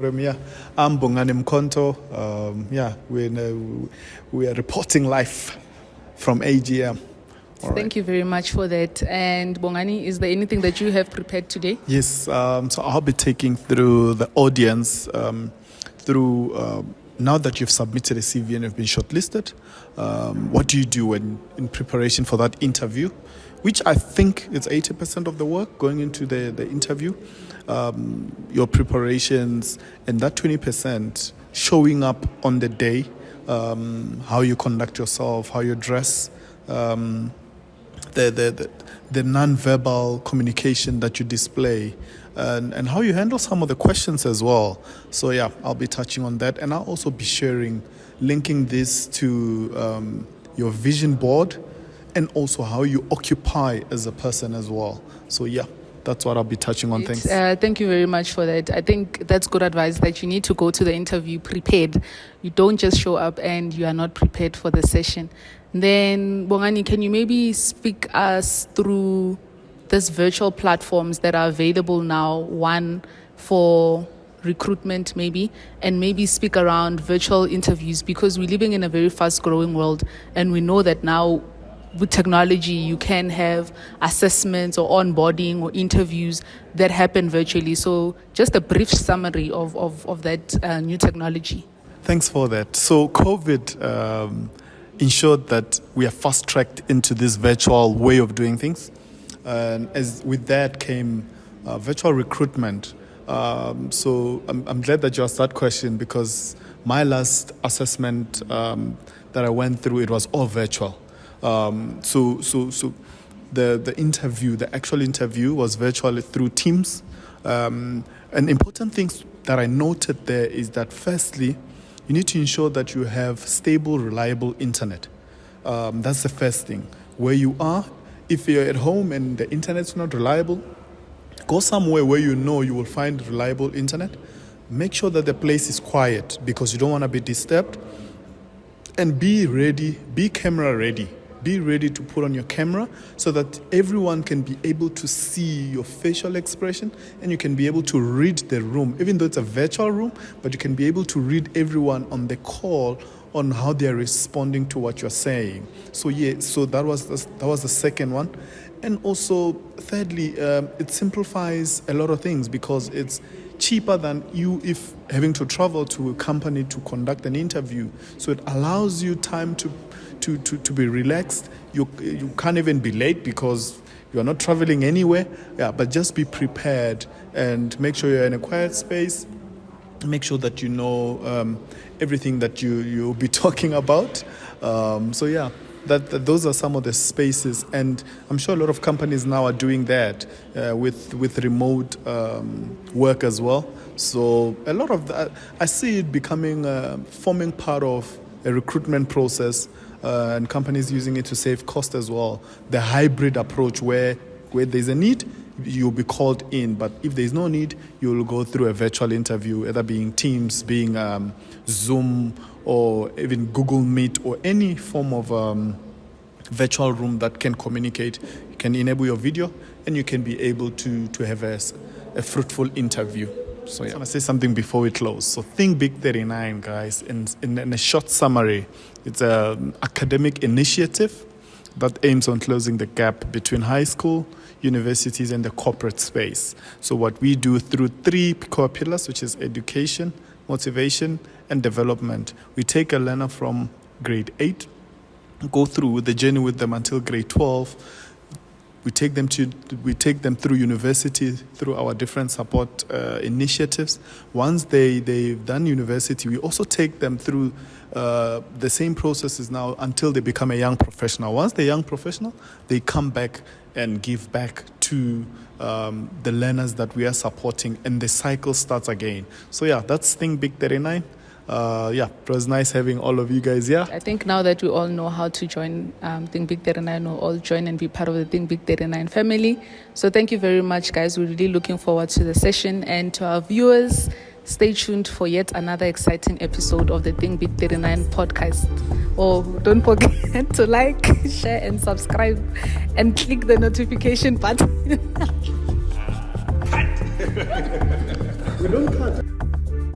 Yeah, I'm Bongani Mkhonto. We are reporting live from AGM. Thank you very much for that. And Bongani, is there anything that you have prepared today? Yes, so I'll be taking through the audience now that you've submitted a CV and you've been shortlisted. What do you do in preparation for that interview, which I think is 80% of the work going into the interview. Your preparations, and that 20% showing up on the day, how you conduct yourself, how you dress, the non-verbal communication that you display, and how you handle some of the questions as well. So yeah, I'll be touching on that, and I'll also be linking this to your vision board, and also how you occupy as a person as well. So yeah, that's what I'll be touching on. Thanks. Thank you very much for that. I think that's good advice, that you need to go to the interview prepared. You don't just show up and you are not prepared for the session. Then, Bongani, can you maybe speak us through these virtual platforms that are available now, one for recruitment maybe, and maybe speak around virtual interviews, because we're living in a very fast-growing world, and we know that now with technology, you can have assessments or onboarding or interviews that happen virtually. So just a brief summary of that new technology. Thanks for that. So COVID ensured that we are fast-tracked into this virtual way of doing things. And as with that came virtual recruitment. So I'm glad that you asked that question, because my last assessment that I went through, it was all virtual. So the interview, the actual interview, was virtually through Teams. And important things that I noted there is that, firstly, you need to ensure that you have stable, reliable internet. That's the first thing. Where you are, if you're at home and the internet's not reliable, go somewhere where you know you will find reliable internet. Make sure that the place is quiet, because you don't want to be disturbed. And be ready, be camera ready. Be ready to put on your camera so that everyone can be able to see your facial expression, and you can be able to read the room, even though it's a virtual room, but you can be able to read everyone on the call on how they're responding to what you're saying. So that was the second one. And also, thirdly, it simplifies a lot of things, because it's cheaper than you if having to travel to a company to conduct an interview. So it allows you time to be relaxed. You can't even be late because you're not traveling anywhere. Yeah, but just be prepared and make sure you're in a quiet space. Make sure that you know everything that you'll be talking about. Those are some of the spaces, and I'm sure a lot of companies now are doing that with remote work as well. So a lot of that, I see it becoming forming part of a recruitment process, and companies using it to save cost as well. The hybrid approach, where there's a need, you'll be called in, but if there's no need, you'll go through a virtual interview, either being Teams, being Zoom, or even Google Meet, or any form of virtual room that can communicate. You can enable your video, and you can be able to have a fruitful interview. So yeah, I want to say something before we close. So Thinkbig39, guys, in a short summary, it's an academic initiative that aims on closing the gap between high school, universities, and the corporate space. So what we do through 3 core pillars, which is education, motivation, and development. We take a learner from grade 8, go through the journey with them until grade 12. We take them through university through our different support initiatives. Once they've done university, we also take them through the same processes now until they become a young professional. Once they're young professional, they come back and give back to the learners that we are supporting, and the cycle starts again. So yeah, that's Thinkbig39. It was nice having all of you guys here. I think now that we all know how to join Thinkbig39, we'll all join and be part of the Thinkbig39 family. So thank you very much, guys. We're really looking forward to the session. And to our viewers, stay tuned for yet another exciting episode of the Thinkbig39 podcast. Oh, don't forget to like, share, and subscribe, and click the notification button. We don't cut.